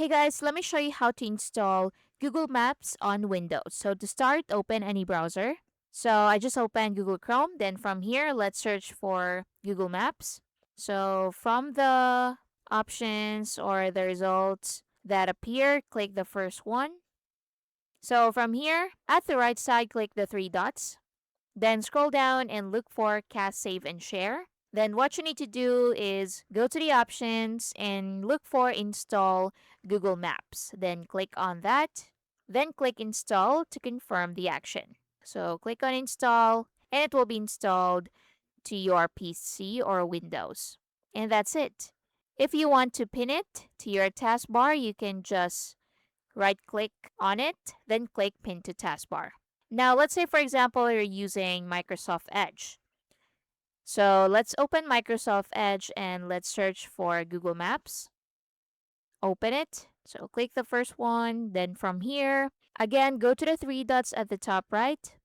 Hey guys, let me show you how to install Google Maps on Windows. So to start, open any browser. So I just opened Google Chrome. Then from here, let's search for Google Maps. So from the options or the results that appear, click the first one. So from here, at the right side, click the three dots. Then scroll down and look for Cast, Save, and Share. Then what you need to do is go to the options and look for Install Google Maps. Then click on that. Then click Install to confirm the action. So click on Install and it will be installed to your PC or Windows. And that's it. If you want to pin it to your taskbar, you can just right click on it, then click Pin to Taskbar. Now, let's say, for example, you're using Microsoft Edge. So let's open Microsoft Edge and let's search for Google Maps. Open it. So click the first one. Then from here, again, go to the three dots at the top right.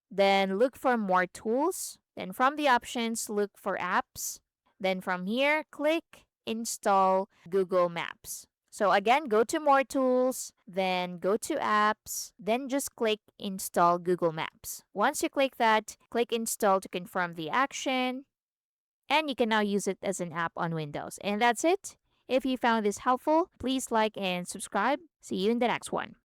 Then look for More Tools. Then from the options, look for Apps. Then from here, click Install Google Maps. So again, go to More Tools, then go to Apps, then just click Install Google Maps. Once you click that, click Install to confirm the action, and you can now use it as an app on Windows. And that's it. If you found this helpful, please like and subscribe. See you in the next one.